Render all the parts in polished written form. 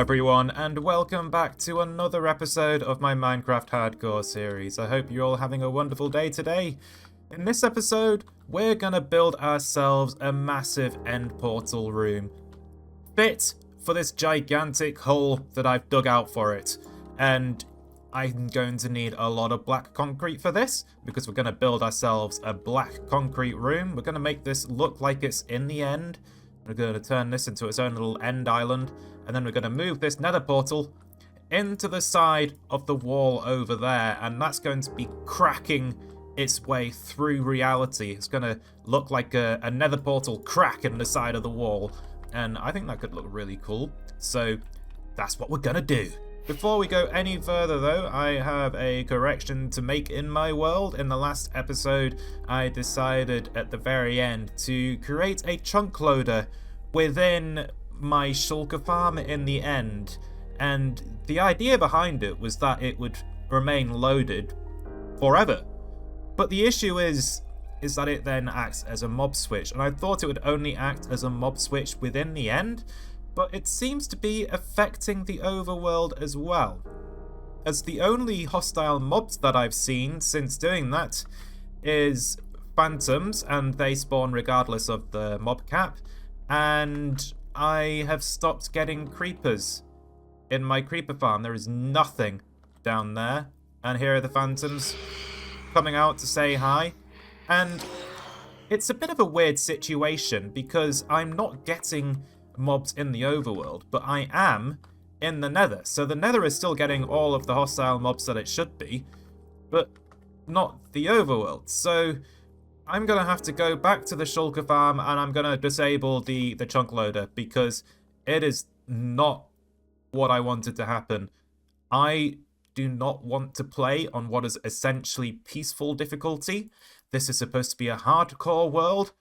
everyone, and welcome back to another episode of my Minecraft Hardcore series. I hope you're all having a wonderful day today. In this episode, we're gonna build ourselves a massive end portal room, fit for this gigantic hole that I've dug out for it. And I'm going to need a lot of black concrete for this, because we're gonna build ourselves a black concrete room. We're gonna make this look like it's in the end. We're going to turn this into its own little end island, and then we're going to move this nether portal into the side of the wall over there, and that's going to be cracking its way through reality. It's going to look like a nether portal crack in the side of the wall, and I think that could look really cool. So that's what we're going to do. Before we go any further though, I have a correction to make in my world. In the last episode, I decided at the very end to create a chunk loader within my shulker farm in the end. And the idea behind it was that it would remain loaded forever. But the issue is that it then acts as a mob switch. And I thought it would only act as a mob switch within the end, but it seems to be affecting the overworld as well, as the only hostile mobs that I've seen since doing that is phantoms, and they spawn regardless of the mob cap, and I have stopped getting creepers in my creeper farm. There is nothing down there, and here are the phantoms coming out to say hi, and it's a bit of a weird situation because I'm not getting mobs in the overworld, but I am in the nether. So the nether is still getting all of the hostile mobs that it should be, but not the overworld. So I'm going to have to go back to the shulker farm, and I'm going to disable the chunk loader because it is not what I wanted to happen. I do not want to play on what is essentially peaceful difficulty. This is supposed to be a hardcore world,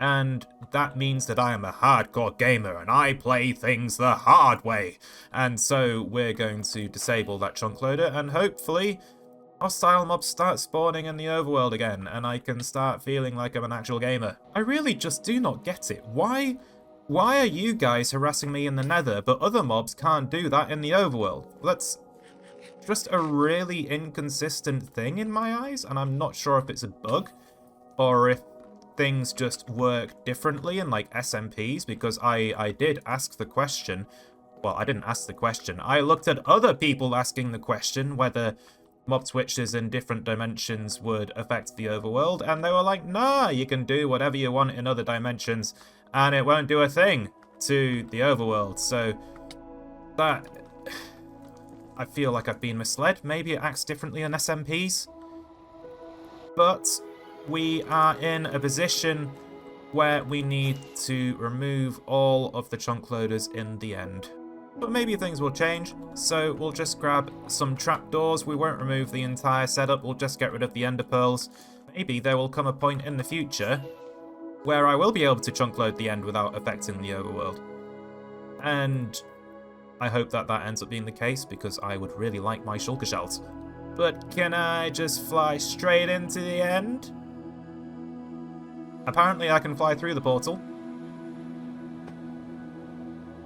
and that means that I am a hardcore gamer and I play things the hard way. And so we're going to disable that chunk loader, and hopefully hostile mobs start spawning in the overworld again and I can start feeling like I'm an actual gamer. I really just do not get it. Why are you guys harassing me in the nether but other mobs can't do that in the overworld? That's just a really inconsistent thing in my eyes, and I'm not sure if it's a bug or if things just work differently in like SMPs, because I did ask the question. Well, I didn't ask the question. I looked at other people asking the question whether mob switches in different dimensions would affect the overworld, and they were like, nah, you can do whatever you want in other dimensions and it won't do a thing to the overworld. So that, I feel like I've been misled. Maybe it acts differently in SMPs, but we are in a position where we need to remove all of the chunk loaders in the end. But maybe things will change, so we'll just grab some trapdoors. We won't remove the entire setup, we'll just get rid of the ender pearls. Maybe there will come a point in the future where I will be able to chunk load the end without affecting the overworld. And I hope that that ends up being the case, because I would really like my shulker shells. But can I just fly straight into the end? Apparently I can fly through the portal.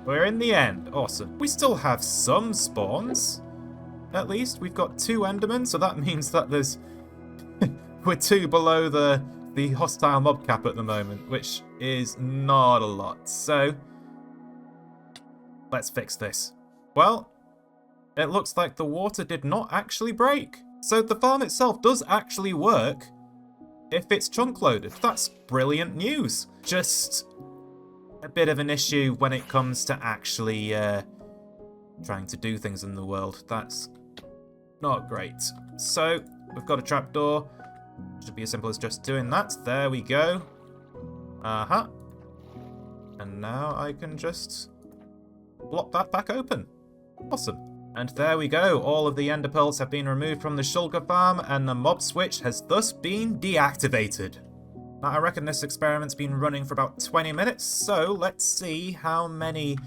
We're in the end. Awesome. We still have some spawns. At least we've got 2 endermen, so that means that there's we're 2 below the hostile mob cap at the moment, which is not a lot. So let's fix this. Well, it looks like the water did not actually break. So the farm itself does actually work if it's chunk loaded. That's brilliant news. Just a bit of an issue when it comes to actually trying to do things in the world. That's not great. So we've got a trapdoor. Should be as simple as just doing that. There we go. And now I can just block that back open. Awesome. And there we go, all of the ender pearls have been removed from the shulker farm, and the mob switch has thus been deactivated. Now, I reckon this experiment's been running for about 20 minutes, so let's see how many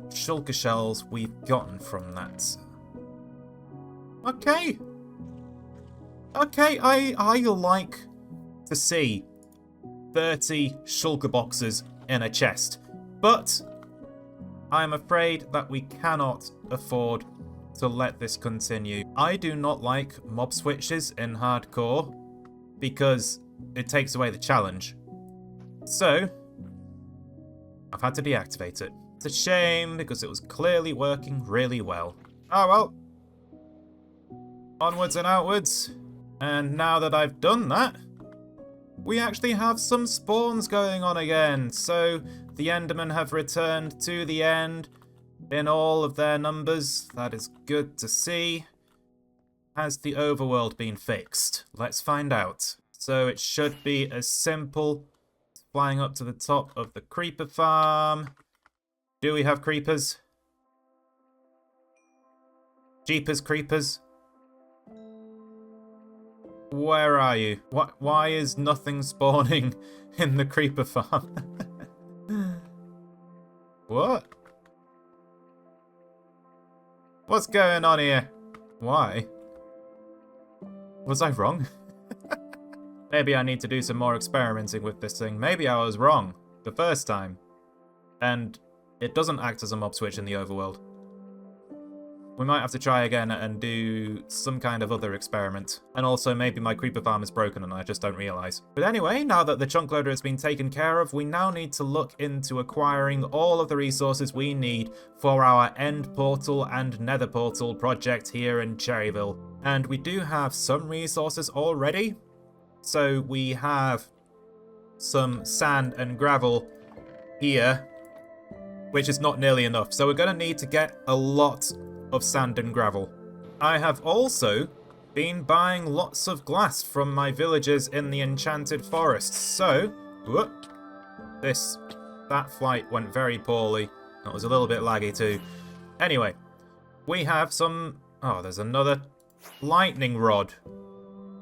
shulker shells we've gotten from that. Okay, I like to see 30 shulker boxes in a chest, but I'm afraid that we cannot afford to let this continue. I do not like mob switches in hardcore because it takes away the challenge. So, I've had to deactivate it. It's a shame because it was clearly working really well. Oh well. Onwards and outwards. And now that I've done that, we actually have some spawns going on again. So the Endermen have returned to the end in all of their numbers. That is good to see. Has the overworld been fixed? Let's find out. So it should be as simple as flying up to the top of the creeper farm. Do we have creepers? Jeepers creepers. Where are you? Why is nothing spawning in the creeper farm? What? What's going on here? Why? Was I wrong? Maybe I need to do some more experimenting with this thing. Maybe I was wrong the first time. And it doesn't act as a mob switch in the overworld. We might have to try again and do some kind of other experiment. And also maybe my creeper farm is broken and I just don't realise. But anyway, now that the chunk loader has been taken care of, we now need to look into acquiring all of the resources we need for our end portal and nether portal project here in Cherryville. And we do have some resources already. So we have some sand and gravel here, which is not nearly enough. So we're going to need to get a lot of sand and gravel. I have also been buying lots of glass from my villagers in the Enchanted Forest. So, that flight went very poorly. It was a little bit laggy too. Anyway, we have some... Oh, there's another lightning rod.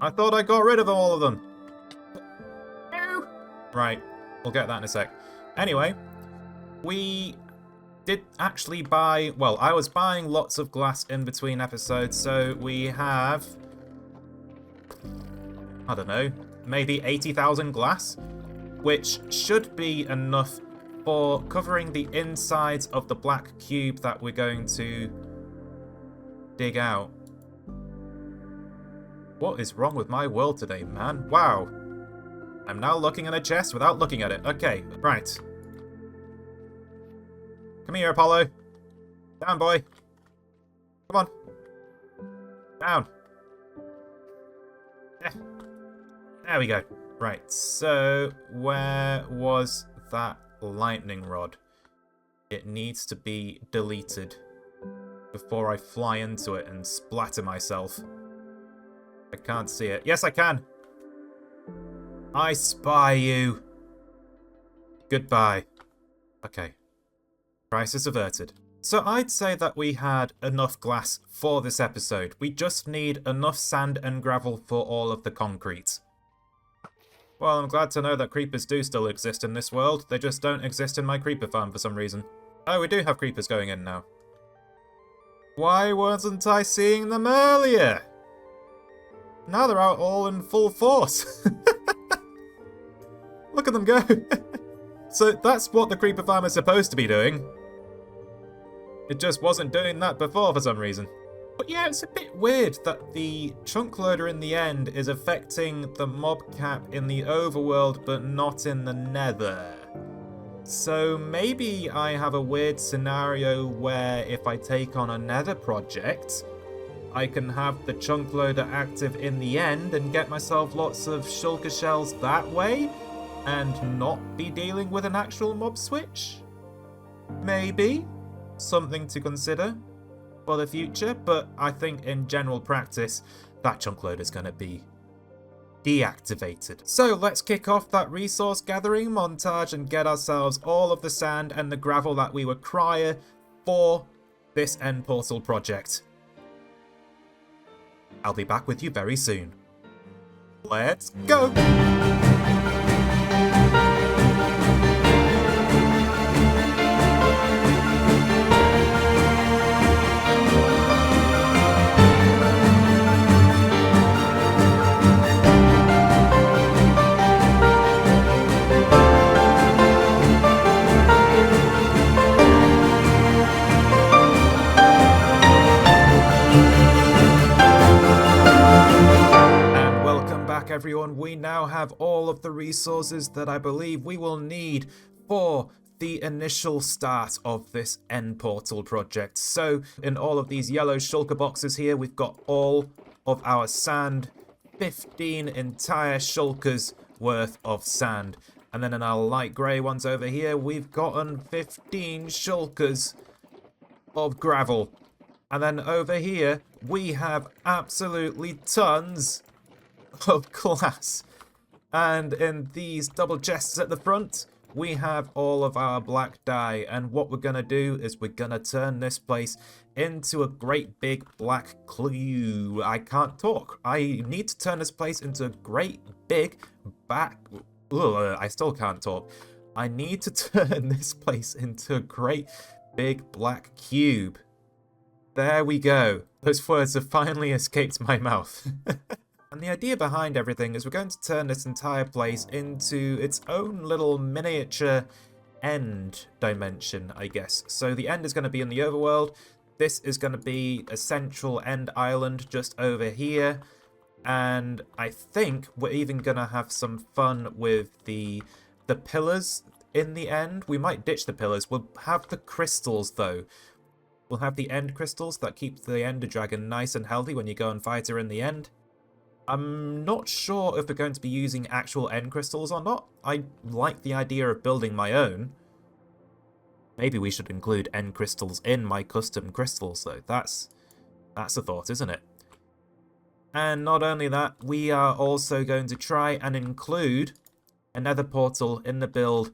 I thought I got rid of all of them. No. Right, we'll get that in a sec. Anyway, we did actually buy... Well, I was buying lots of glass in between episodes, so we have... I don't know, maybe 80,000 glass, which should be enough for covering the insides of the black cube that we're going to dig out. What is wrong with my world today, man? Wow. I'm now looking at a chest without looking at it. Okay, right. Come here, Apollo. Down, boy. Come on. Down. Yeah. There we go. Right, so where was that lightning rod? It needs to be deleted before I fly into it and splatter myself. I can't see it. Yes, I can. I spy you. Goodbye. Okay. Crisis averted. So I'd say that we had enough glass for this episode. We just need enough sand and gravel for all of the concrete. Well, I'm glad to know that creepers do still exist in this world. They just don't exist in my creeper farm for some reason. Oh, we do have creepers going in now. Why wasn't I seeing them earlier? Now they're out all in full force. Look at them go. So that's what the creeper farm is supposed to be doing. It just wasn't doing that before for some reason. But yeah, it's a bit weird that the chunk loader in the end is affecting the mob cap in the overworld but not in the nether. So maybe I have a weird scenario where if I take on a nether project, I can have the chunk loader active in the end and get myself lots of shulker shells that way and not be dealing with an actual mob switch? Maybe. Something to consider for the future, but I think in general practice, that chunk loader is going to be deactivated. So let's kick off that resource gathering montage and get ourselves all of the sand and the gravel that we require for this end portal project. I'll be back with you very soon. Let's go! everyone. We now have all of the resources that I believe we will need for the initial start of this end portal project. So in all of these yellow shulker boxes here, we've got all of our sand, 15 entire shulkers worth of sand. And then in our light grey ones over here, we've gotten 15 shulkers of gravel. And then over here, we have absolutely tons of glass. And in these double chests at the front, we have all of our black dye. And what we're going to do is we're going to turn this place into a great big black clue. I can't talk. I need to turn this place into a great big I still can't talk. I need to turn this place into a great big black cube. There we go. Those words have finally escaped my mouth. And the idea behind everything is we're going to turn this entire place into its own little miniature end dimension, I guess. So the end is going to be in the overworld. This is going to be a central end island just over here. And I think we're even going to have some fun with the pillars in the end. We might ditch the pillars. We'll have the crystals, though. We'll have the end crystals that keep the Ender Dragon nice and healthy when you go and fight her in the end. I'm not sure if we're going to be using actual end crystals or not. I like the idea of building my own. Maybe we should include end crystals in my custom crystals, though. That's a thought, isn't it? And not only that, we are also going to try and include a nether portal in the build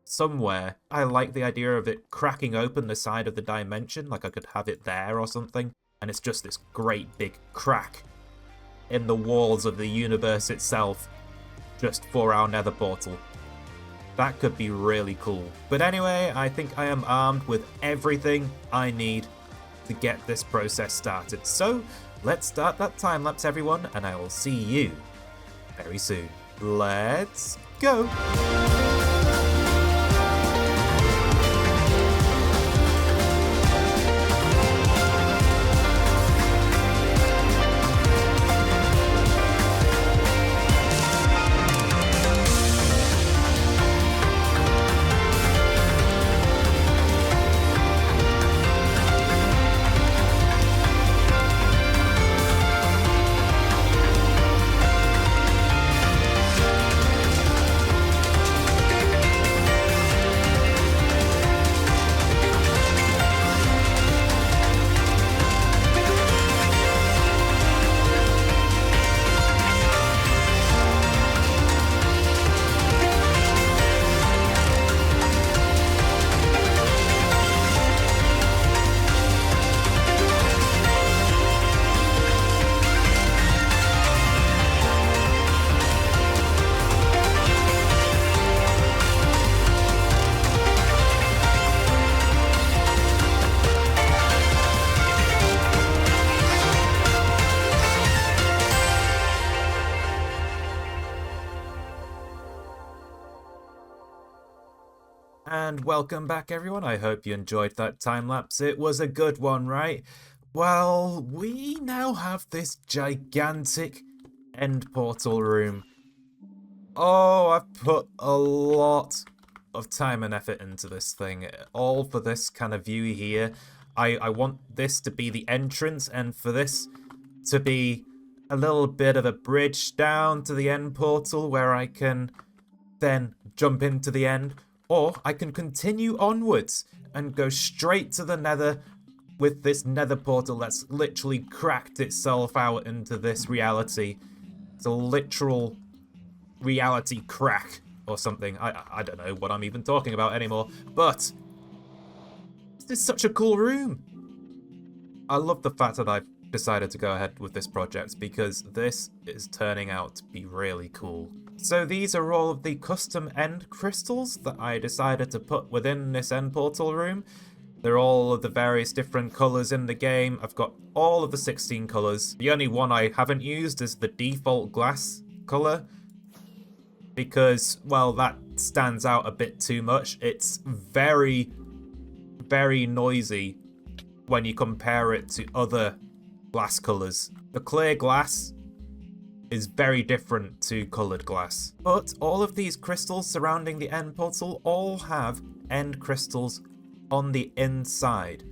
somewhere. I like the idea of it cracking open the side of the dimension, like I could have it there or something. And it's just this great big crack in the walls of the universe itself, just for our nether portal. That could be really cool. But anyway, I think I am armed with everything I need to get this process started. So let's start that time lapse, everyone, and I will see you very soon. Let's go! And welcome back, everyone. I hope you enjoyed that time lapse. It was a good one, right? Well, we now have this gigantic end portal room. Oh, I've put a lot of time and effort into this thing, all for this kind of view here. I want this to be the entrance, and for this to be a little bit of a bridge down to the end portal where I can then jump into the end. Or I can continue onwards and go straight to the nether with this nether portal that's literally cracked itself out into this reality. It's a literal reality crack or something. I don't know what I'm even talking about anymore. But this is such a cool room. I love the fact that I've decided to go ahead with this project because this is turning out to be really cool. So these are all of the custom end crystals that I decided to put within this end portal room. They're all of the various different colours in the game. I've got all of the 16 colours. The only one I haven't used is the default glass colour, because, well, that stands out a bit too much. It's very, very noisy when you compare it to other glass colours. The clear glass is very different to coloured glass. But all of these crystals surrounding the end portal all have end crystals on the inside.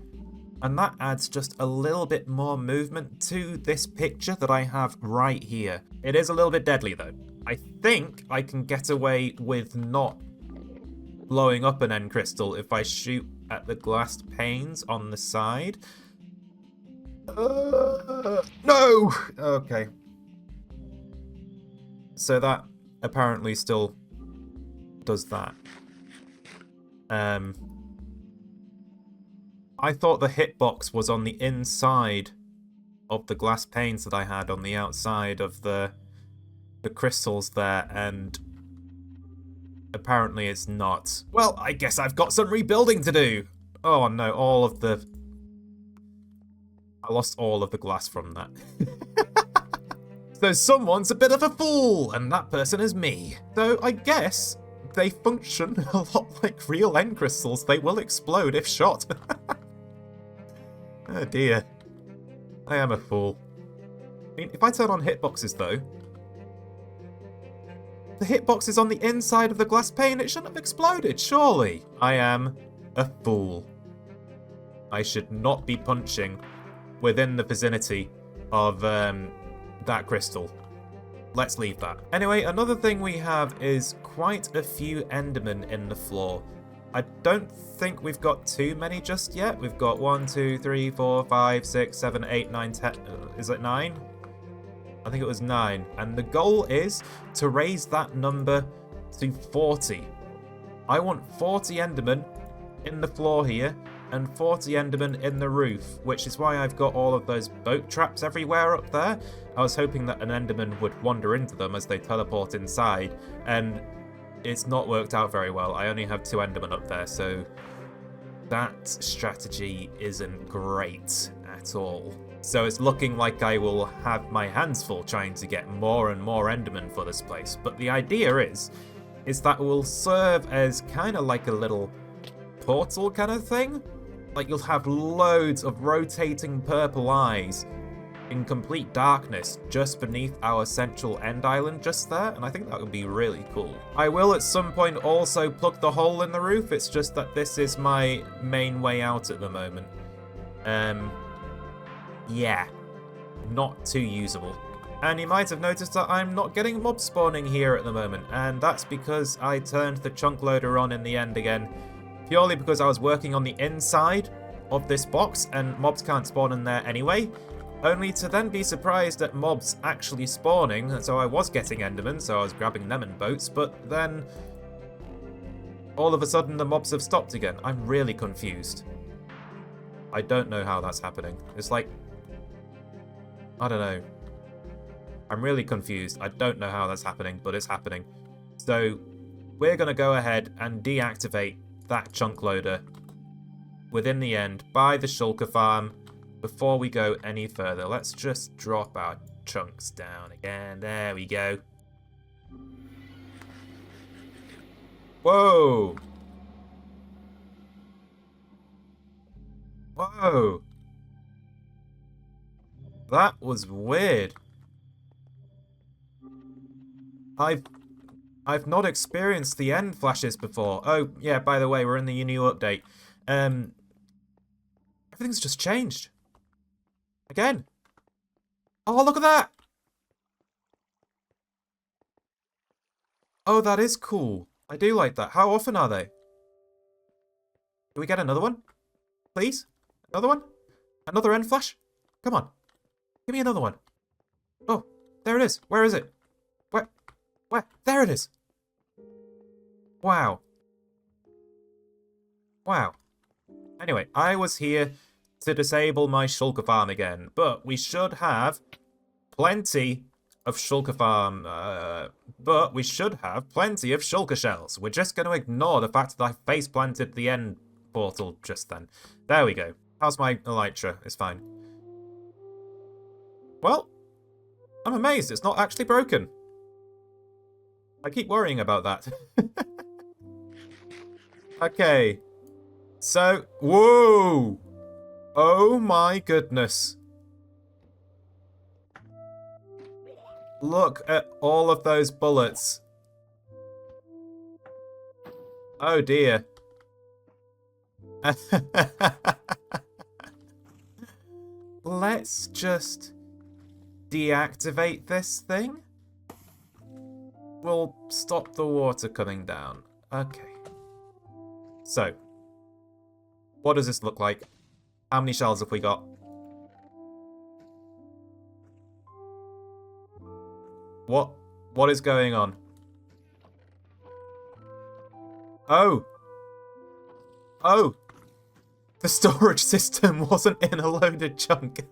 And that adds just a little bit more movement to this picture that I have right here. It is a little bit deadly though. I think I can get away with not blowing up an end crystal if I shoot at the glass panes on the side. No! Okay. So that apparently still does that. I thought the hitbox was on the inside of the glass panes that I had on the outside of the crystals there, and apparently it's not. Well, I guess I've got some rebuilding to do. Oh no, I lost all of the glass from that. So someone's a bit of a fool, and that person is me. So I guess they function a lot like real end crystals. They will explode if shot. Oh dear. I am a fool. I mean, if I turn on hitboxes though, the hitbox is on the inside of the glass pane. It shouldn't have exploded, surely. I am a fool. I should not be punching within the vicinity of that crystal. Let's leave that. Anyway, another thing we have is quite a few Endermen in the floor. I don't think we've got too many just yet. We've got 1, 2, 3, 4, 5, 6, 7, 8, 9, 10. Is it 9? I think it was 9. And the goal is to raise that number to 40. I want 40 Endermen in the floor here and 40 Endermen in the roof, which is why I've got all of those boat traps everywhere up there. I was hoping that an Enderman would wander into them as they teleport inside, and it's not worked out very well. I only have 2 Endermen up there, so that strategy isn't great at all. So it's looking like I will have my hands full trying to get more and more Endermen for this place. But the idea is that it will serve as kind of like a little portal kind of thing. Like you'll have loads of rotating purple eyes in complete darkness just beneath our central end island just there, and I think that would be really cool. I will at some point also plug the hole in the roof. It's just that this is my main way out at the moment. Yeah, not too usable. And you might have noticed that I'm not getting mob spawning here at the moment, and that's because I turned the chunk loader on in the end again, purely because I was working on the inside of this box, and mobs can't spawn in there anyway, only to then be surprised at mobs actually spawning. And so I was getting Endermen, so I was grabbing them in boats, but then all of a sudden the mobs have stopped again. I'm really confused. I don't know how that's happening. It's like, I don't know. I'm really confused. I don't know how that's happening, but it's happening. So we're going to go ahead and deactivate that chunk loader within the end by the shulker farm before we go any further. Let's just drop our chunks down again. There we go. Whoa! Whoa! That was weird. I've not experienced the end flashes before. Oh, yeah, by the way, we're in the new update. Everything's just changed. Again. Oh, look at that! Oh, that is cool. I do like that. How often are they? Do we get another one? Please? Another one? Another end flash? Come on. Give me another one. Oh, there it is. Where is it? Where? There it is. Wow. Wow. Anyway, I was here to disable my shulker farm again, but we should have plenty of shulker farm, but we should have plenty of shulker shells. We're just going to ignore the fact that I face planted the end portal just then. There we go. How's my elytra? It's fine. Well, I'm amazed it's not actually broken. I keep worrying about that. Okay. So, whoa! Oh my goodness. Look at all of those bullets. Oh dear. Let's just deactivate this thing. We'll stop the water coming down. Okay. So, what does this look like? How many shells have we got? What is going on? Oh! Oh! The storage system wasn't in a loaded chunk.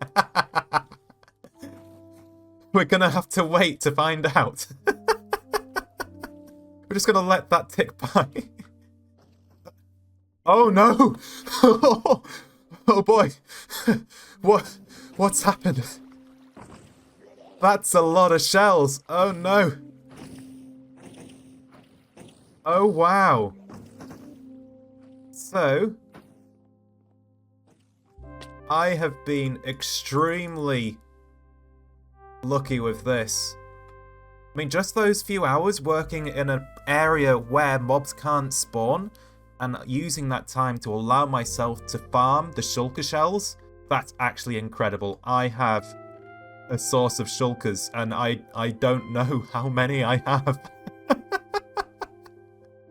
We're gonna have to wait to find out. We're just gonna let that tick by. Oh no! Oh boy! What's happened? That's a lot of shells. Oh no! Oh wow! So, I have been extremely lucky with this. I mean, just those few hours working in an area where mobs can't spawn, and using that time to allow myself to farm the shulker shells, that's actually incredible. I have a source of shulkers, and I don't know how many I have.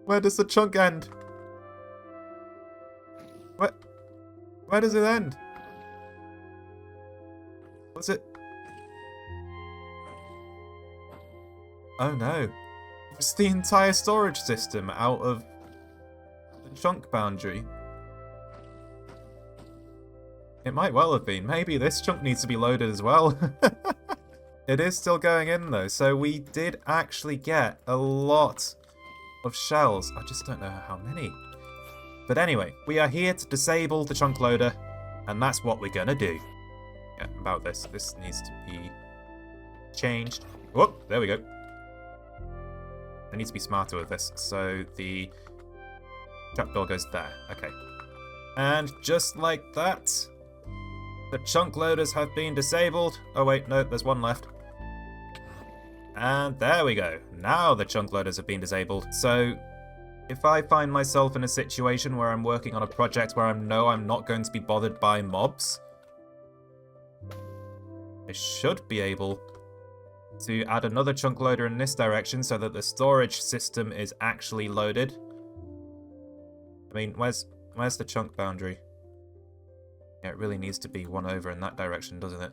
Where does the chunk end? Where does it end? What's it? Oh no. It's the entire storage system out of the chunk boundary. It might well have been. Maybe this chunk needs to be loaded as well. It is still going in though, so we did actually get a lot of shells. I just don't know how many. But anyway, we are here to disable the chunk loader, and that's what we're gonna do. Yeah, about this. This needs to be changed. Whoop, there we go. I need to be smarter with this. So the trapdoor goes there. Okay. And just like that, the chunk loaders have been disabled. Oh wait, no, there's one left. And there we go. Now the chunk loaders have been disabled. So if I find myself in a situation where I'm working on a project where I know I'm not going to be bothered by mobs, I should be able to add another chunk loader in this direction so that the storage system is actually loaded. I mean, where's the chunk boundary? Yeah, it really needs to be one over in that direction, doesn't it?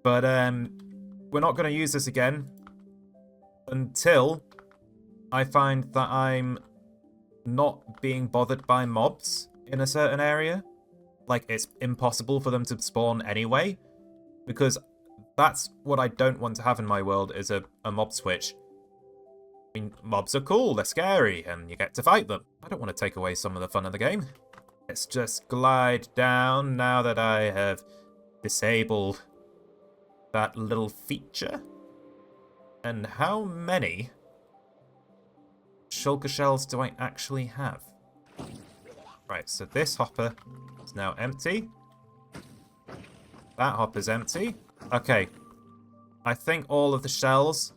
But we're not going to use this again until I find that I'm not being bothered by mobs in a certain area. Like, it's impossible for them to spawn anyway, because that's what I don't want to have in my world, is a mob switch. I mean, mobs are cool, they're scary, and you get to fight them. I don't want to take away some of the fun of the game. Let's just glide down now that I have disabled that little feature. And how many shulker shells do I actually have? Right, so this hopper is now empty. That hopper's empty. Okay. I think all of the shells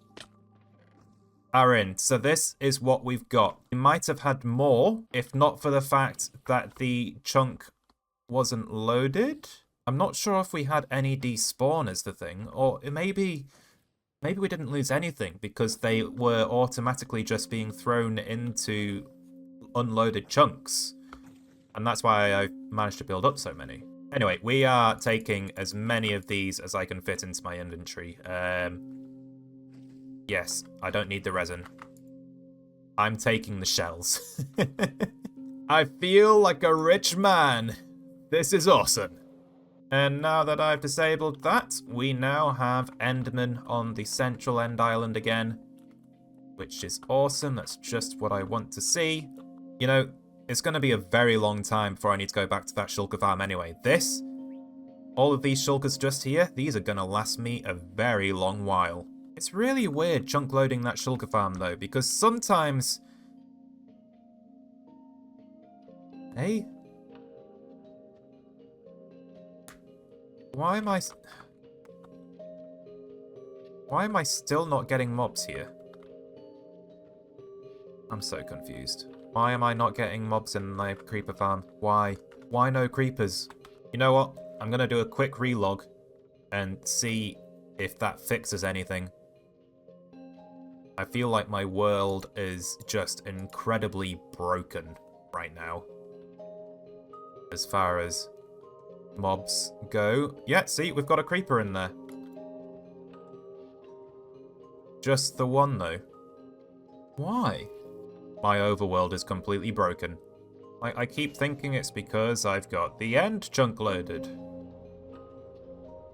are in. So this is what we've got. We might have had more if not for the fact that the chunk wasn't loaded. I'm not sure if we had any despawn is the thing, or maybe we didn't lose anything because they were automatically just being thrown into unloaded chunks. And that's why I managed to build up so many. Anyway, we are taking as many of these as I can fit into my inventory. Yes, I don't need the resin. I'm taking the shells. I feel like a rich man. This is awesome. And now that I've disabled that, we now have Enderman on the central end island again, which is awesome. That's just what I want to see. You know, it's going to be a very long time before I need to go back to that shulker farm anyway. All of these shulkers just here, these are going to last me a very long while. It's really weird chunk loading that shulker farm though, because sometimes... Hey? Why am I... Why am I still not getting mobs here? I'm so confused. Why am I not getting mobs in my creeper farm? Why? Why no creepers? You know what? I'm gonna do a quick relog and see if that fixes anything. I feel like my world is just incredibly broken right now. As far as mobs go. Yeah, see, we've got a creeper in there. Just the one, though. Why? My overworld is completely broken. I keep thinking it's because I've got the end chunk loaded.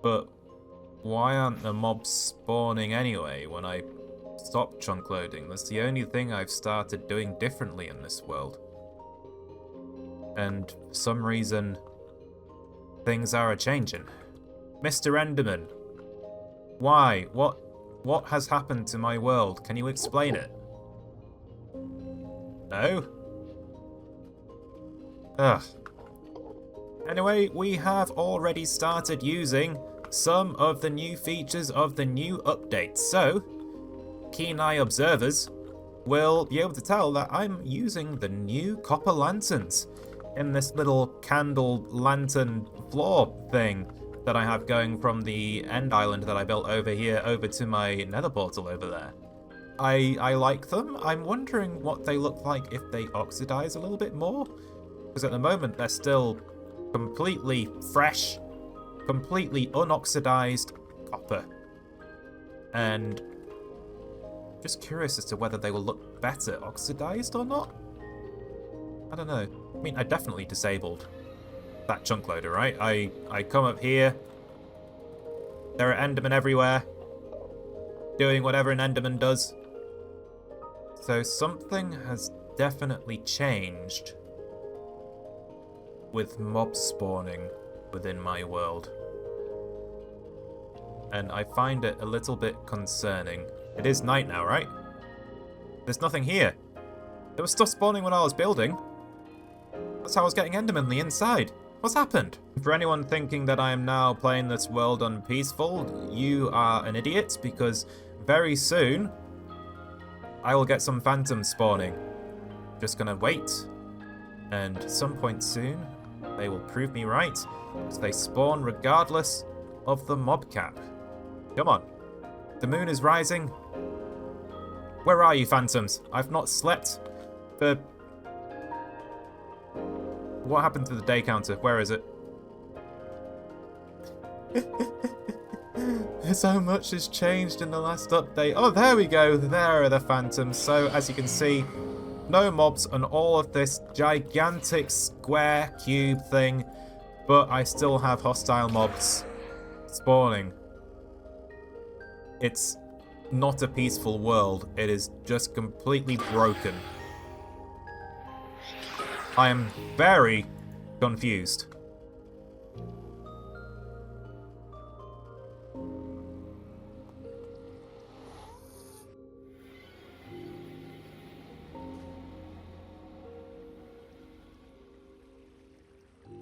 But why aren't the mobs spawning anyway when I stop chunk loading? That's the only thing I've started doing differently in this world. And for some reason, things are a-changing. Mr. Enderman, why? What has happened to my world? Can you explain it? No? Ugh. Anyway, we have already started using some of the new features of the new update, so keen eye observers will be able to tell that I'm using the new copper lanterns in this little candle lantern floor thing that I have going from the end island that I built over here over to my nether portal over there. I like them. I'm wondering what they look like if they oxidize a little bit more, because at the moment they're still completely fresh, completely unoxidized copper. And just curious as to whether they will look better oxidized or not. I don't know. I mean, I definitely disabled that chunk loader, right? I come up here. There are Endermen everywhere, doing whatever an Enderman does. So something has definitely changed with mob spawning within my world. And I find it a little bit concerning. It is night now, right? There's nothing here. There was stuff spawning when I was building. That's how I was getting Endermen on the inside. What's happened? For anyone thinking that I am now playing this world unpeaceful, you are an idiot, because very soon I will get some phantoms spawning. Just gonna wait. And at some point soon, they will prove me right, because they spawn regardless of the mob cap. Come on. The moon is rising. Where are you, phantoms? I've not slept for... What happened to the day counter? Where is it? So much has changed in the last update. Oh, there we go. There are the phantoms. So, as you can see, no mobs on all of this gigantic square cube thing, but I still have hostile mobs spawning. It's not a peaceful world. It is just completely broken. I am very confused.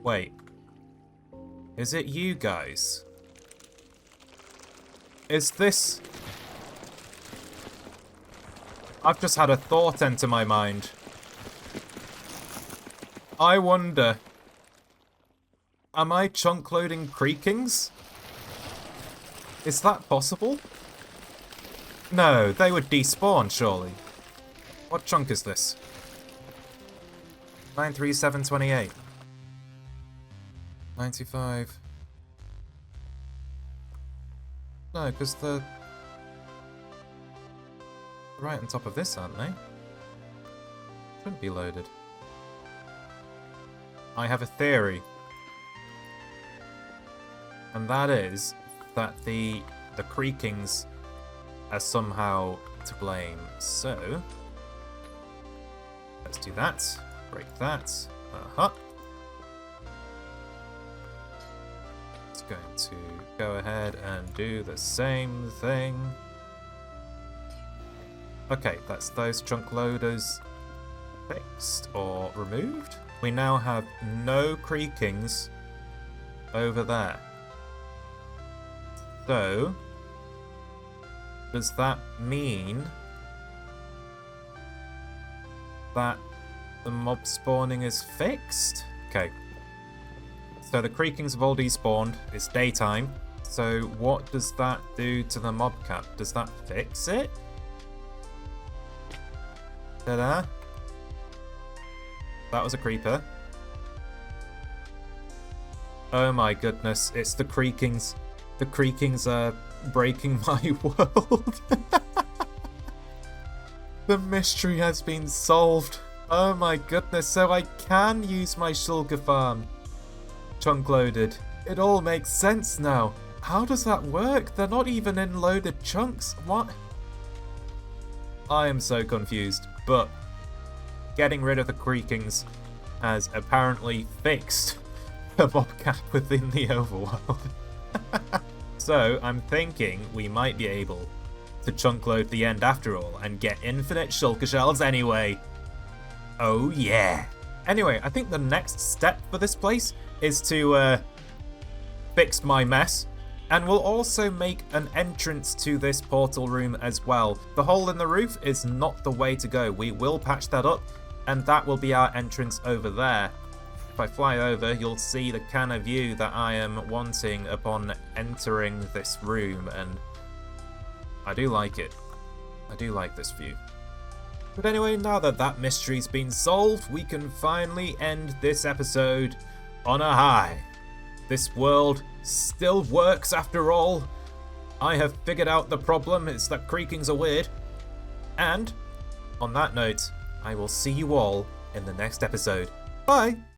Wait. Is it you guys? Is this... I've just had a thought enter my mind. I wonder... Am I chunk loading Creakings? Is that possible? No, they would despawn, surely. What chunk is this? 93728. 95. No, because they're right on top of this, aren't they? Shouldn't be loaded. I have a theory. And that is that the Creakings are somehow to blame. So, let's do that. Break that. Uh-huh. It's going to go ahead and do the same thing. Okay, that's those chunk loaders fixed or removed. We now have no Creakings over there. So, Does that mean that the mob spawning is fixed? Okay. So the creakings have all despawned. It's daytime. So what does that do to the mob cap? Does that fix it? Ta-da. That was a creeper. Oh my goodness, it's the creakings. The creakings are breaking my world. The mystery has been solved. Oh my goodness, so I can use my Shulker farm. Chunk loaded. It all makes sense now. How does that work? They're not even in loaded chunks. What? I am so confused, but getting rid of the creakings has apparently fixed the mob cap within the overworld. So I'm thinking we might be able to chunk load the end after all and get infinite shulker shells anyway. Oh yeah. Anyway, I think the next step for this place is to fix my mess. And we'll also make an entrance to this portal room as well. The hole in the roof is not the way to go. We will patch that up, and that will be our entrance over there. If I fly over, you'll see the kind of view that I am wanting upon entering this room, and I do like it. I do like this view. But anyway, now that that mystery's been solved, we can finally end this episode on a high. This world still works after all. I have figured out the problem, it's that creakings are weird. And on that note, I will see you all in the next episode. Bye!